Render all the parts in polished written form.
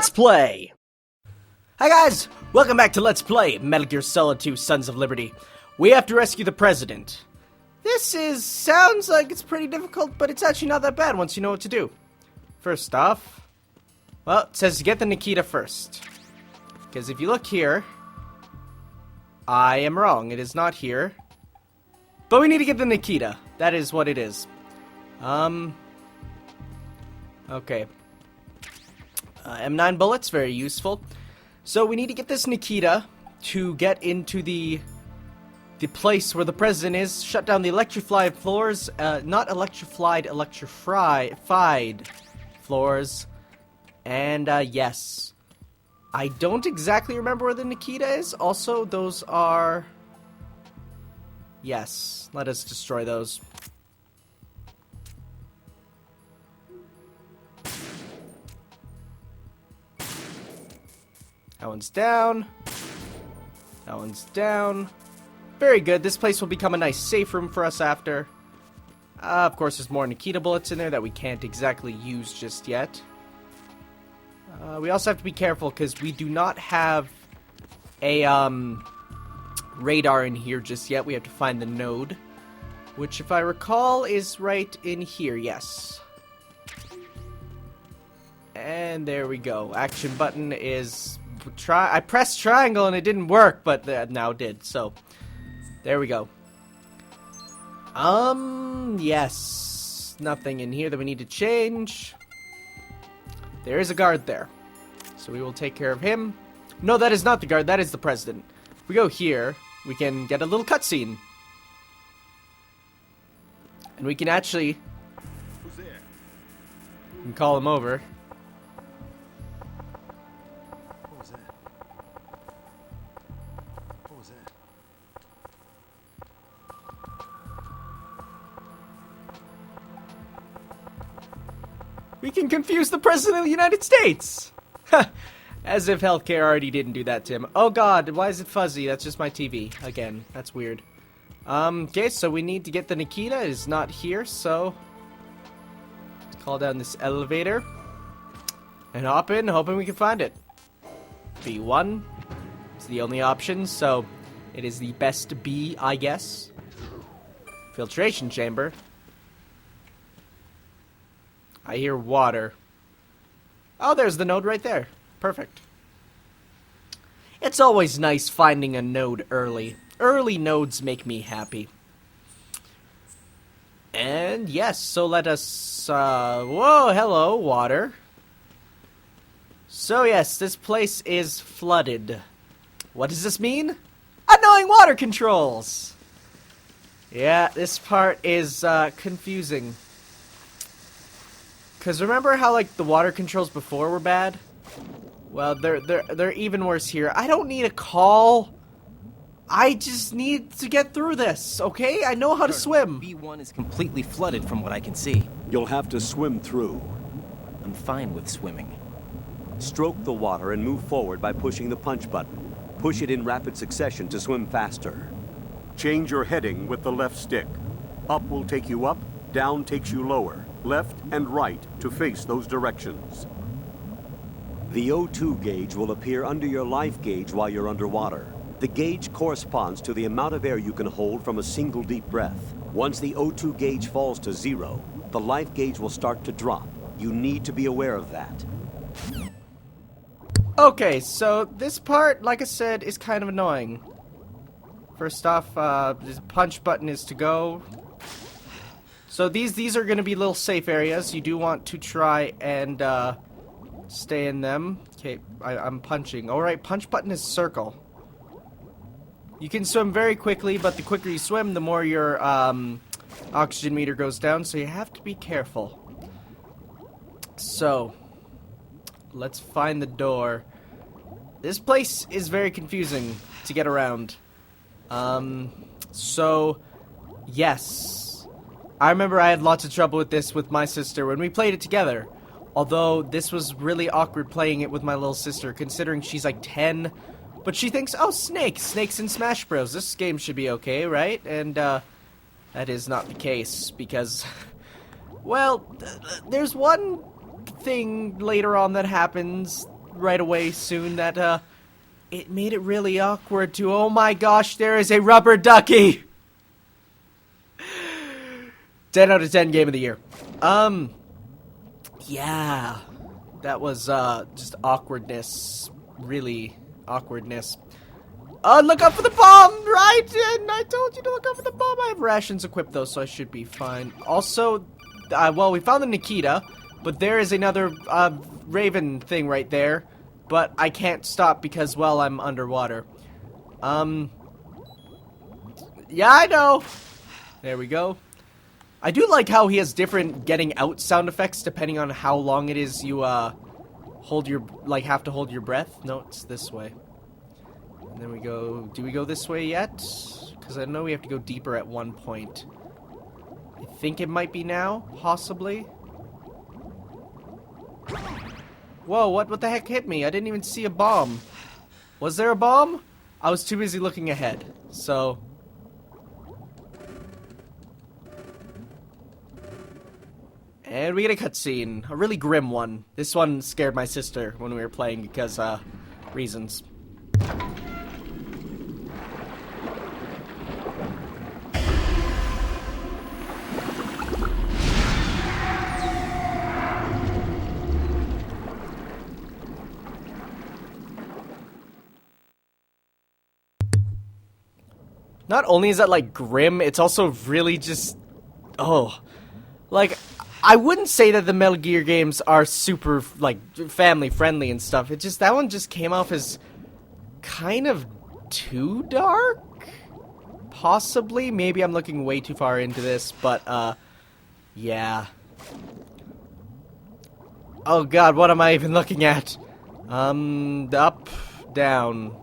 Let's Play! Hi guys, welcome back to Let's Play Metal Gear Solid 2 Sons of Liberty. We have to rescue the President. Sounds like it's pretty difficult, but it's actually not that bad once you know what to do. First off, well, it says to get the Nikita first. Because if you look here, I am wrong, it is not here. But we need to get the Nikita, that is what it is. Okay. M9 bullets, very useful. So we need to get this Nikita to get into the place where the president is, shut down the electrified floors, not electrified floors, and yes. I don't exactly remember where the Nikita is. Also, those are... Yes, let us destroy those. That one's down. That one's down. Very good. This place will become a nice safe room for us after. Of course, there's more Nikita bullets in there that we can't exactly use just yet. We also have to be careful because we do not have a radar in here just yet. We have to find the node, which, if I recall, is right in here. Yes. And there we go. Action button is... I pressed triangle and it didn't work, but now it did. So, there we go. Yes. Nothing in here that we need to change. There is a guard there. So we will take care of him. No, that is not the guard. That is the president. If we go here, we can get a little cutscene. And we can actually... Who's there? We can call him over. What was that? What was that? We can confuse the President of the United States! As if healthcare already didn't do that to him. Oh god, why is it fuzzy? That's just my TV. Again, that's weird. Okay, so we need to get the Nikita. It is not here, so... Let's call down this elevator. And hop in, hoping we can find it. B1 is the only option, so... It is the best B, I guess. Filtration chamber. I hear water. Oh, there's the node right there. Perfect. It's always nice finding a node early. Early nodes make me happy. And yes, so let us... whoa, hello, water. So yes, this place is flooded. What does this mean? Annoying water controls! Yeah, this part is confusing. Because remember how, like, the water controls before were bad? Well, they're even worse here. I don't need a call. I just need to get through this, okay? I know how to swim. B1 is completely flooded from what I can see. You'll have to swim through. I'm fine with swimming. Stroke the water and move forward by pushing the punch button. Push it in rapid succession to swim faster. Change your heading with the left stick. Up will take you up, down takes you lower. Left and right to face those directions. The O2 gauge will appear under your life gauge while you're underwater. The gauge corresponds to the amount of air you can hold from a single deep breath. Once the O2 gauge falls to 0, the life gauge will start to drop. You need to be aware of that. Okay, so this part, like I said, is kind of annoying. First off, the punch button is to go. So these are going to be little safe areas. You do want to try and stay in them. Okay, I'm punching. Alright, punch button is circle. You can swim very quickly, but the quicker you swim, the more your oxygen meter goes down, so you have to be careful. So, let's find the door. This place is very confusing to get around. So, yes. I remember I had lots of trouble with this with my sister when we played it together. Although, this was really awkward playing it with my little sister, considering she's like 10. But she thinks, oh, Snakes in Smash Bros. This game should be okay, right? And, that is not the case, because... Well, there's one thing later on that happens right away soon that, it made it really awkward to, oh my gosh, there is a rubber ducky! 10 out of 10 game of the year. Yeah. That was, just awkwardness. Really awkwardness. Look out for the bomb, right? And I told you to look out for the bomb. I have rations equipped, though, so I should be fine. Also, well, we found the Nikita, but there is another, Raven thing right there. But I can't stop because, well, I'm underwater. Yeah, I know. There we go. I do like how he has different getting out sound effects depending on how long it is you, hold your, like, have to hold your breath. No, it's this way. And then we go, do we go this way yet? Because I know we have to go deeper at one point. I think it might be now, possibly. Whoa, what the heck hit me? I didn't even see a bomb. Was there a bomb? I was too busy looking ahead, so... And we get a cutscene. A really grim one. This one scared my sister when we were playing because, reasons. Not only is that, like, grim, it's also really just... Oh. Like, I wouldn't say that the Metal Gear games are super, like, family-friendly and stuff. It just... That one just came off as kind of too dark? Possibly? Maybe I'm looking way too far into this, but, yeah. Oh god, what am I even looking at? Up, down...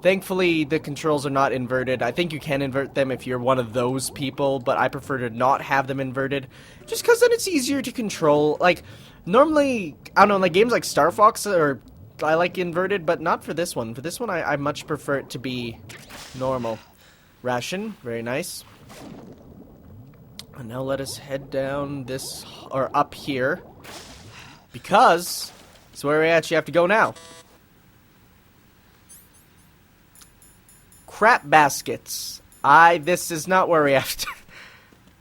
Thankfully, the controls are not inverted. I think you can invert them if you're one of those people, but I prefer to not have them inverted. Just because then it's easier to control. Like, normally, I don't know, like games like Star Fox, or I like inverted, but not for this one. For this one, I much prefer it to be normal. Ration, very nice. And now let us head down this, or up here. Because, it's where we actually have to go now. Crap baskets. This is not where we have to...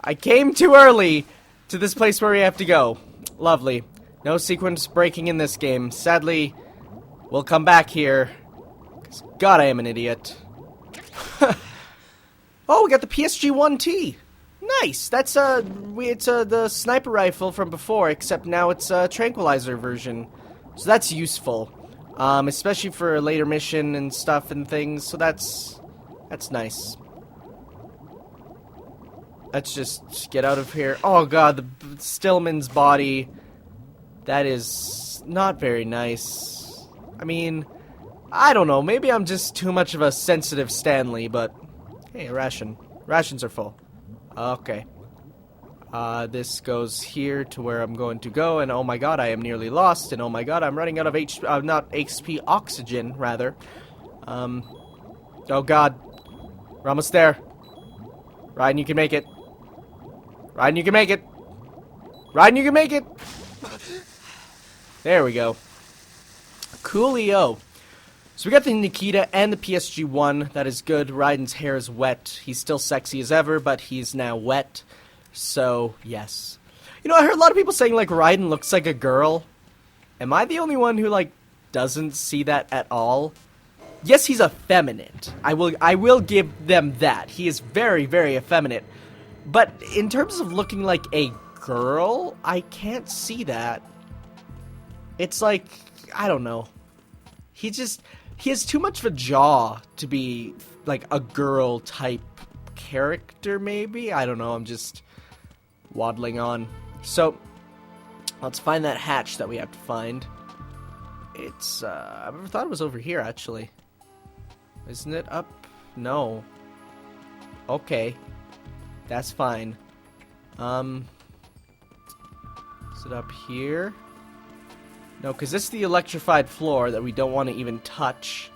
I came too early to this place where we have to go. Lovely. No sequence breaking in this game. Sadly, we'll come back here. 'Cause God, I am an idiot. Oh, we got the PSG-1T. Nice. That's, it's, the sniper rifle from before, except now it's a tranquilizer version. So that's useful. Especially for a later mission and stuff and things, so that's nice. Let's just get out of here. Oh god, the Stillman's body. That is not very nice. I mean, I don't know, maybe I'm just too much of a sensitive Stanley, but hey, a ration. Rations are full. Okay. This goes here to where I'm going to go, and oh my god, I am nearly lost, and oh my god, I'm running out of not HP, oxygen, rather. Oh god. We're almost there. Ryan, you can make it. Ryan, you can make it. Ryan, you can make it. There we go. Coolio. So we got the Nikita and the PSG-1. That is good. Ryan's hair is wet. He's still sexy as ever, but he's now wet. So, yes. You know, I heard a lot of people saying, like, Raiden looks like a girl. Am I the only one who, like, doesn't see that at all? Yes, he's effeminate. I will give them that. He is very, very effeminate. But in terms of looking like a girl, I can't see that. It's like, I don't know. He has too much of a jaw to be, like, a girl-type character, maybe? I don't know, I'm just waddling on. So, let's find that hatch that we have to find. It's, I never thought it was over here, actually. Isn't it up? No. Okay. That's fine. Is it up here? No, because this is the electrified floor that we don't want to even touch.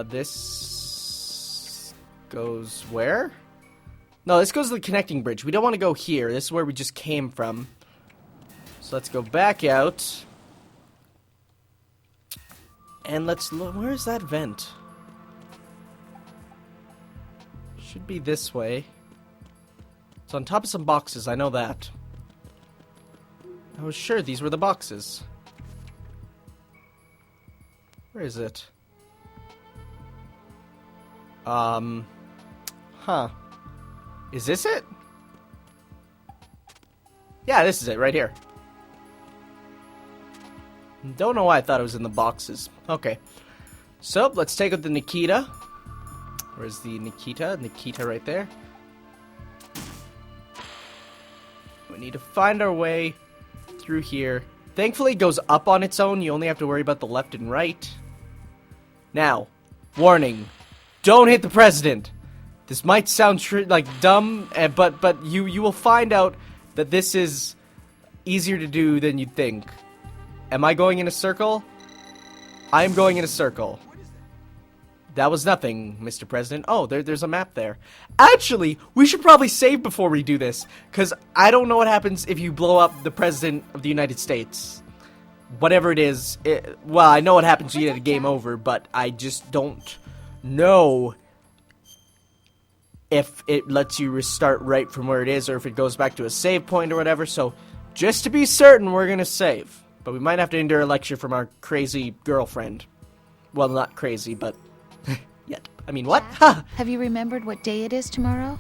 This goes where? No, this goes to the connecting bridge. We don't want to go here. This is where we just came from. So let's go back out. And let's look. Where's that vent? Should be this way. It's on top of some boxes, I know that. I was sure these were the boxes. Where is it? Huh. Is this it? Yeah, this is it, right here. Don't know why I thought it was in the boxes. Okay. So, let's take out the Nikita. Where's the Nikita? Nikita right there. We need to find our way through here. Thankfully, it goes up on its own. You only have to worry about the left and right. Now, warning. Don't hit the president. This might sound like dumb, but you will find out that this is easier to do than you'd think. Am I going in a circle? I am going in a circle. That was nothing, Mr. President. Oh, there's a map there. Actually, we should probably save before we do this, because I don't know what happens if you blow up the President of the United States. Whatever it is, well, I know what happens when you get a game over, but I just don't know if it lets you restart right from where it is, or if it goes back to a save point or whatever. So, just to be certain, we're going to save. But we might have to endure a lecture from our crazy girlfriend. Well, not crazy, but... yet. I mean, what? Jack, have you remembered what day it is tomorrow?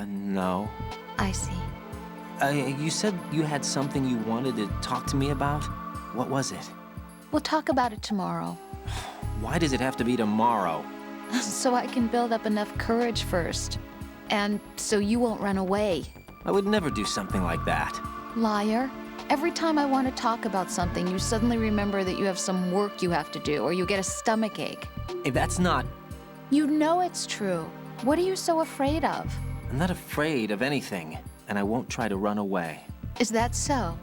No. I see. You said you had something you wanted to talk to me about? What was it? We'll talk about it tomorrow. Why does it have to be tomorrow? So I can build up enough courage first. And so you won't run away. I would never do something like that. Liar. Every time I want to talk about something, you suddenly remember that you have some work you have to do, or you get a stomachache. Hey, that's not... You know it's true. What are you so afraid of? I'm not afraid of anything, and I won't try to run away. Is that so?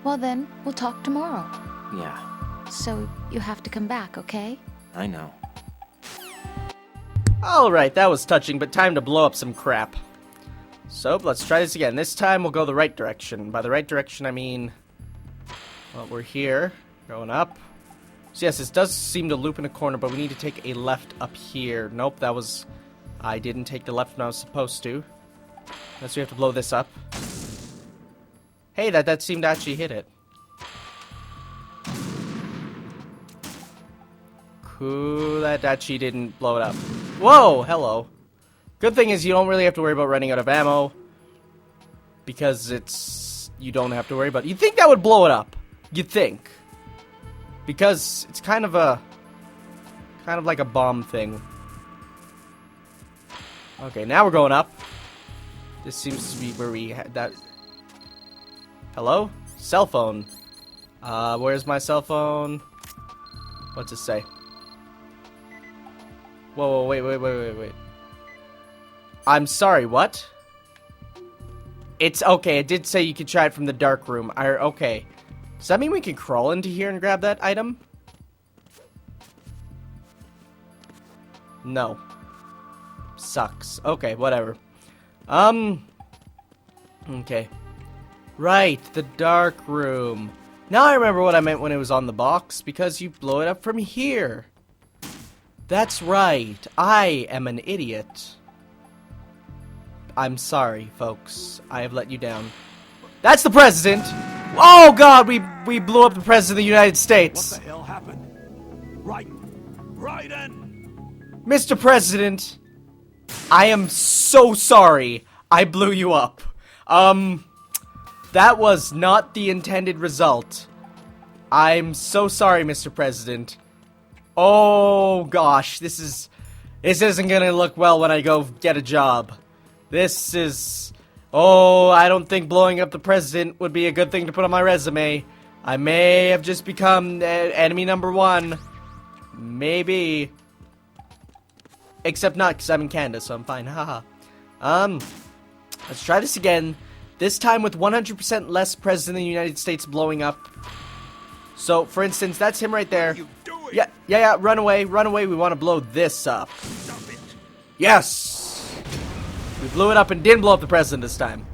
Well then, we'll talk tomorrow. Yeah, So you have to come back, okay? I know. Alright, that was touching, but time to blow up some crap. So, let's try this again. This time we'll go the right direction. By the right direction, I mean... well, we're here. Going up. So yes, this does seem to loop in a corner, but we need to take a left up here. Nope, that was... I didn't take the left when I was supposed to. Unless we have to blow this up. Hey, that seemed to actually hit it. Cool, that actually didn't blow it up. Whoa, hello. Good thing is you don't really have to worry about running out of ammo. Because it's... you don't have to worry about... You'd think that would blow it up. You'd think. Because it's kind of like a bomb thing. Okay, now we're going up. This seems to be where we had that... Hello? Cell phone. Where's my cell phone? What's it say? Whoa, wait. I'm sorry, what? It's okay, it did say you could try it from the dark room. Okay. Does that mean we can crawl into here and grab that item? No. Sucks. Okay, whatever. Okay. Right, the dark room. Now I remember what I meant when it was on the box, because you blow it up from here. That's right. I am an idiot. I'm sorry, folks. I have let you down. That's the president! Oh god, we blew up the president of the United States. What the hell happened? Right in. Mr. President, I am so sorry I blew you up. That was not the intended result. I'm so sorry, Mr. President. Oh gosh, this isn't gonna look well when I go get a job. This is... oh, I don't think blowing up the president would be a good thing to put on my resume. I may have just become enemy number one. Maybe. Except not, because I'm in Canada, so I'm fine. Haha. Let's try this again. This time with 100% less president of the United States blowing up. So, for instance, that's him right there. Yeah, run away. We want to blow this up. Yes! We blew it up and didn't blow up the president this time.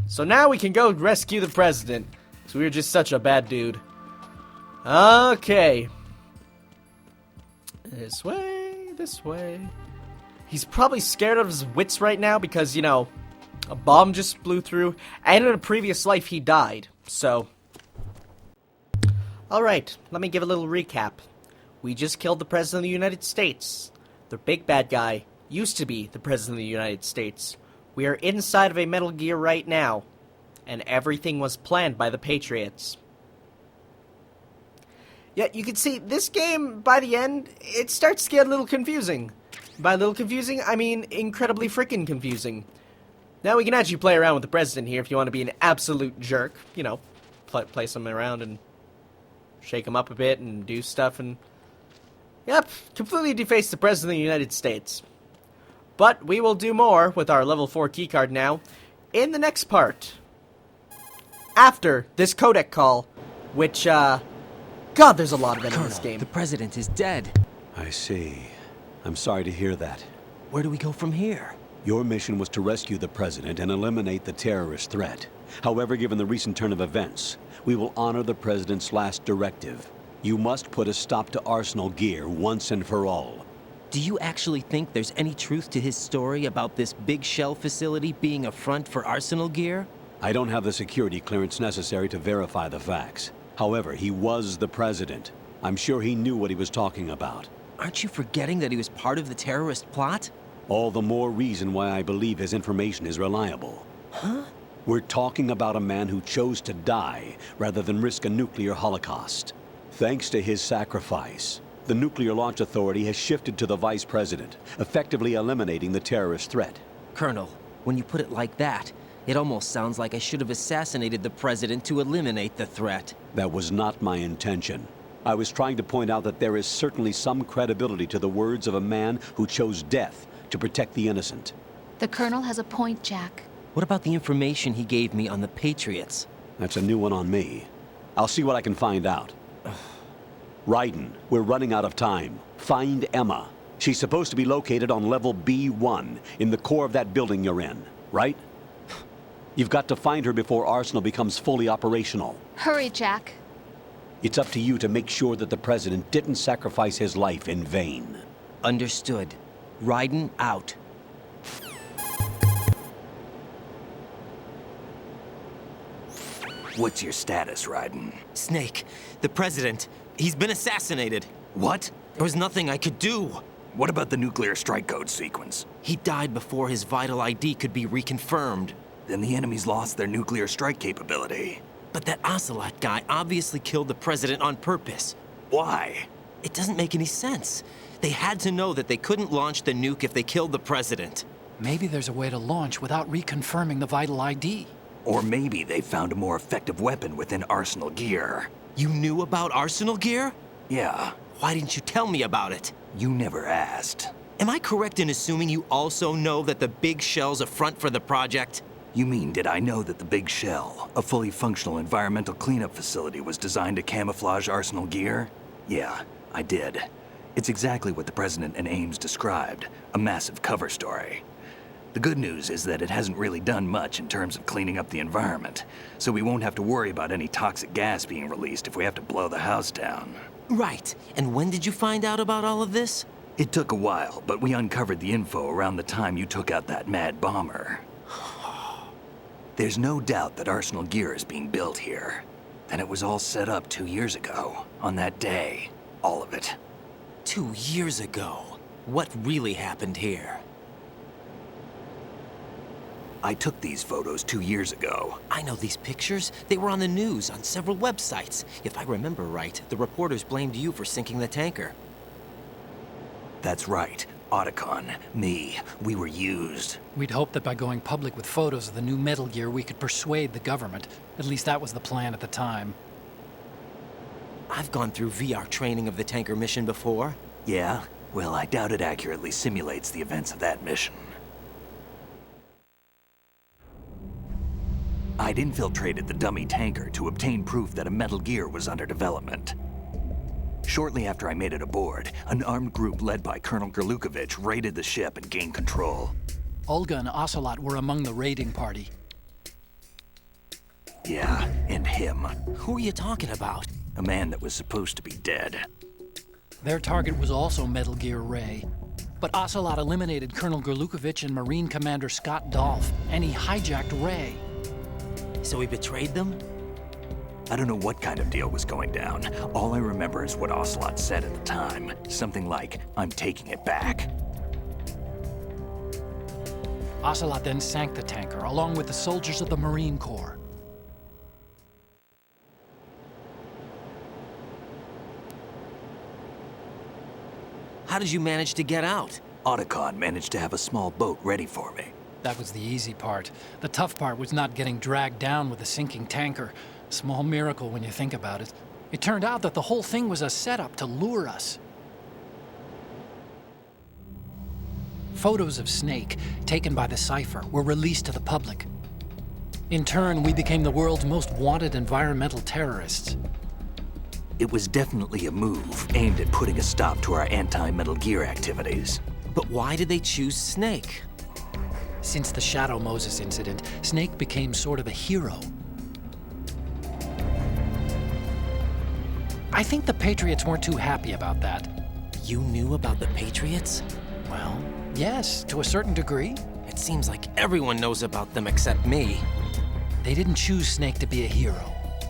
So now we can go rescue the president. So we were just such a bad dude. Okay. This way, this way. He's probably scared of his wits right now because, you know, a bomb just blew through, and in a previous life he died, so... Alright, let me give a little recap. We just killed the President of the United States. The big bad guy used to be the President of the United States. We are inside of a Metal Gear right now, and everything was planned by the Patriots. Yet, you can see, this game, by the end, it starts to get a little confusing. By a little confusing, I mean incredibly freaking confusing. Now we can actually play around with the President here if you want to be an absolute jerk. You know, place him around and shake him up a bit and do stuff and... Yep, completely deface the President of the United States. But we will do more with our level 4 keycard now in the next part. After this codec call, which, God, there's a lot of them in this game. The President is dead. I see. I'm sorry to hear that. Where do we go from here? Your mission was to rescue the President and eliminate the terrorist threat. However, given the recent turn of events, we will honor the President's last directive. You must put a stop to Arsenal Gear once and for all. Do you actually think there's any truth to his story about this big shell facility being a front for Arsenal Gear? I don't have the security clearance necessary to verify the facts. However, he was the President. I'm sure he knew what he was talking about. Aren't you forgetting that he was part of the terrorist plot? All the more reason why I believe his information is reliable. Huh? We're talking about a man who chose to die rather than risk a nuclear holocaust. Thanks to his sacrifice, the Nuclear Launch Authority has shifted to the Vice President, effectively eliminating the terrorist threat. Colonel, when you put it like that, it almost sounds like I should have assassinated the President to eliminate the threat. That was not my intention. I was trying to point out that there is certainly some credibility to the words of a man who chose death to protect the innocent. The Colonel has a point, Jack. What about the information he gave me on the Patriots? That's a new one on me. I'll see what I can find out. Raiden, we're running out of time. Find Emma. She's supposed to be located on level B1, in the core of that building you're in, right? You've got to find her before Arsenal becomes fully operational. Hurry, Jack. It's up to you to make sure that the President didn't sacrifice his life in vain. Understood. Raiden out. What's your status, Raiden? Snake, the President, he's been assassinated. What? There was nothing I could do. What about the nuclear strike code sequence? He died before his vital ID could be reconfirmed. Then the enemy's lost their nuclear strike capability. But that Ocelot guy obviously killed the President on purpose. Why? It doesn't make any sense. They had to know that they couldn't launch the nuke if they killed the President. Maybe there's a way to launch without reconfirming the vital ID. Or maybe they found a more effective weapon within Arsenal Gear. You knew about Arsenal Gear? Yeah, Why didn't you tell me about it? you never asked. Am I correct in assuming you also know that the big shell's a front for the project? You mean, did I know that the Big Shell, a fully functional environmental cleanup facility, was designed to camouflage Arsenal Gear? Yeah, I did. It's exactly what the President and Ames described, a massive cover story. The good news is that it hasn't really done much in terms of cleaning up the environment, so we won't have to worry about any toxic gas being released if we have to blow the house down. Right. And when did you find out about all of this? It took a while, but we uncovered the info around the time you took out that mad bomber. There's no doubt that Arsenal Gear is being built here. And it was all set up 2 years ago, on that day. All of it. 2 years ago. What really happened here? I took these photos 2 years ago. I know these pictures. They were on the news, on several websites. If I remember right, the reporters blamed you for sinking the tanker. That's right. Otacon, me, we were used. We'd hoped that by going public with photos of the new Metal Gear, we could persuade the government. At least that was the plan at the time. I've gone through VR training of the tanker mission before. Yeah? Well, I doubt it accurately simulates the events of that mission. I'd infiltrated the dummy tanker to obtain proof that a Metal Gear was under development. Shortly after I made it aboard, an armed group led by Colonel Gerlukovich raided the ship and gained control. Olga and Ocelot were among the raiding party. Yeah, and him. Who are you talking about? A man that was supposed to be dead. Their target was also Metal Gear Ray. But Ocelot eliminated Colonel Gorlukovich and Marine Commander Scott Dolph, and he hijacked Ray. So he betrayed them? I don't know what kind of deal was going down. All I remember is what Ocelot said at the time. Something like, "I'm taking it back." Ocelot then sank the tanker, along with the soldiers of the Marine Corps. How did you manage to get out? Otacon managed to have a small boat ready for me. That was the easy part. The tough part was not getting dragged down with a sinking tanker. Small miracle when you think about it. It turned out that the whole thing was a setup to lure us. Photos of Snake, taken by the Cypher, were released to the public. In turn, we became the world's most wanted environmental terrorists. It was definitely a move aimed at putting a stop to our anti-Metal Gear activities. But why did they choose Snake? Since the Shadow Moses incident, Snake became sort of a hero. I think the Patriots weren't too happy about that. You knew about the Patriots? Well, yes, to a certain degree. It seems like everyone knows about them except me. They didn't choose Snake to be a hero.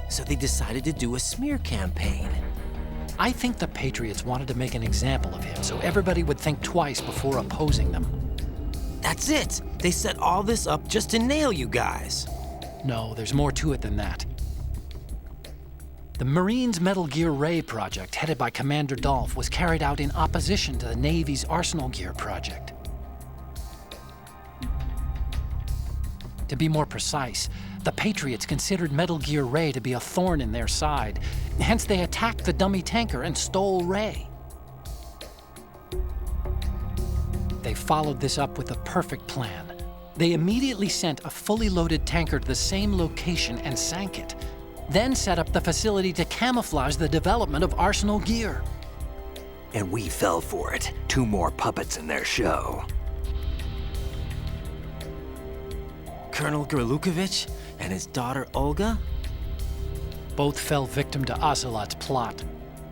So they decided to do a smear campaign. I think the Patriots wanted to make an example of him so everybody would think twice before opposing them. That's it! They set all this up just to nail you guys. No, there's more to it than that. The Marines' Metal Gear Ray project, headed by Commander Dolph, was carried out in opposition to the Navy's Arsenal Gear project. To be more precise, the Patriots considered Metal Gear Ray to be a thorn in their side. Hence, they attacked the dummy tanker and stole Ray. They followed this up with a perfect plan. They immediately sent a fully loaded tanker to the same location and sank it, then set up the facility to camouflage the development of Arsenal Gear. And we fell for it. 2 more puppets in their show. Colonel Gorlukovich and his daughter Olga? Both fell victim to Ocelot's plot.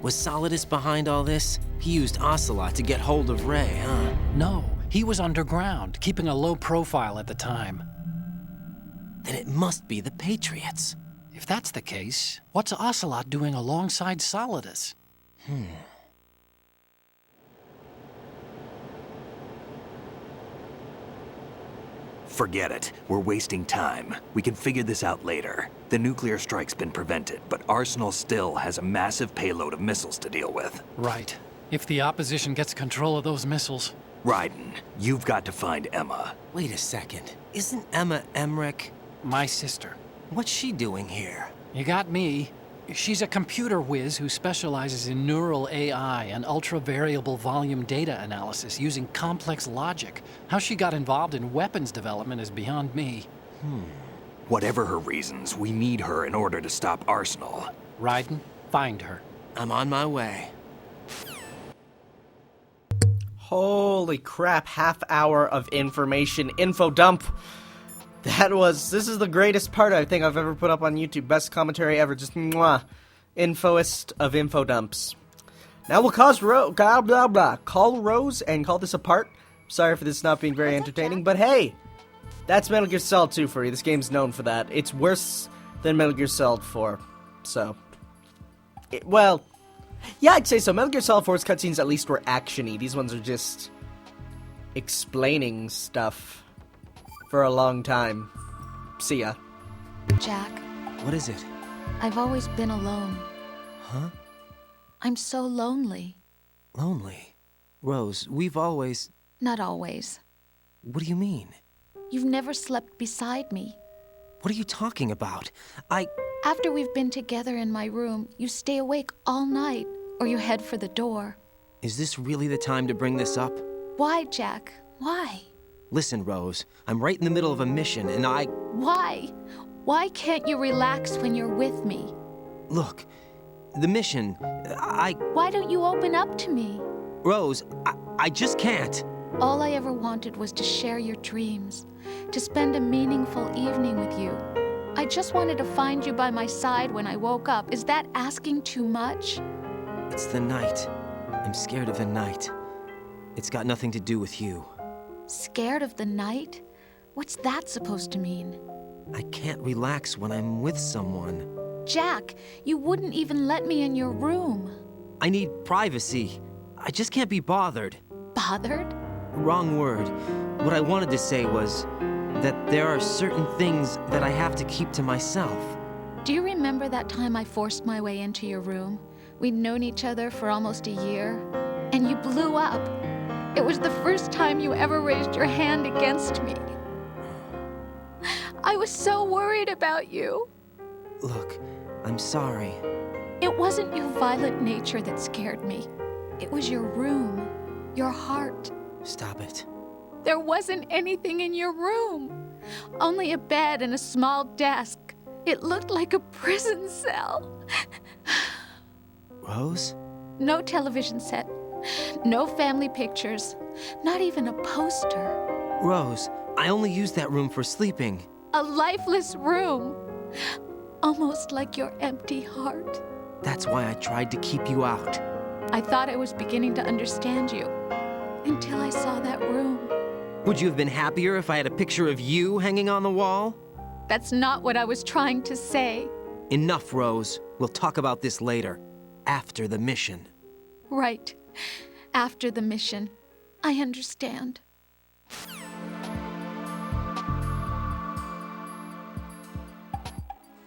Was Solidus behind all this? He used Ocelot to get hold of Ray, huh? No, he was underground, keeping a low profile at the time. Then it must be the Patriots. If that's the case, what's Ocelot doing alongside Solidus? Forget it. We're wasting time. We can figure this out later. The nuclear strike's been prevented, but Arsenal still has a massive payload of missiles to deal with. Right. If the opposition gets control of those missiles. Raiden, you've got to find Emma. Wait a second. Isn't Emma Emmerich? My sister. What's she doing here? You got me. She's a computer whiz who specializes in neural AI and ultra-variable volume data analysis using complex logic. How she got involved in weapons development is beyond me. Whatever her reasons, we need her in order to stop Arsenal. Raiden, find her. I'm on my way. Holy crap, half hour of information info dump. This is the greatest part I think I've ever put up on YouTube. Best commentary ever, just mwah. Infoist of info dumps. Now we'll call Rose and call this a part. Sorry for this not being very entertaining, but hey, that's Metal Gear Solid 2 for you. This game's known for that. It's worse than Metal Gear Solid 4, so. Well, yeah, I'd say so. Metal Gear Solid 4's cutscenes at least were action-y. These ones are just explaining stuff for a long time. See ya. Jack, What is it? I've always been alone. Huh? I'm so lonely. Lonely? Rose, we've always... Not always. What do you mean? You've never slept beside me. What are you talking about? After we've been together in my room, you stay awake all night, or you head for the door. Is this really the time to bring this up? Why, Jack? Why? Listen, Rose, I'm right in the middle of a mission and Why? Why can't you relax when you're with me? Look, the mission, Why don't you open up to me? Rose, I just can't. All I ever wanted was to share your dreams, to spend a meaningful evening with you. I just wanted to find you by my side when I woke up. Is that asking too much? It's the night. I'm scared of the night. It's got nothing to do with you. Scared of the night? What's that supposed to mean? I can't relax when I'm with someone. Jack, you wouldn't even let me in your room. I need privacy. I just can't be bothered. Bothered? Wrong word. What I wanted to say was that there are certain things that I have to keep to myself. Do you remember that time I forced my way into your room? We'd known each other for almost a year, and you blew up. It was the first time you ever raised your hand against me. I was so worried about you. Look, I'm sorry. It wasn't your violent nature that scared me. It was your room, your heart. Stop it. There wasn't anything in your room. Only a bed and a small desk. It looked like a prison cell. Rose? No television set. No family pictures. Not even a poster. Rose, I only use that room for sleeping. A lifeless room. Almost like your empty heart. That's why I tried to keep you out. I thought I was beginning to understand you. Until I saw that room. Would you have been happier if I had a picture of you hanging on the wall? That's not what I was trying to say. Enough, Rose. We'll talk about this later. After the mission. Right. After the mission. I understand.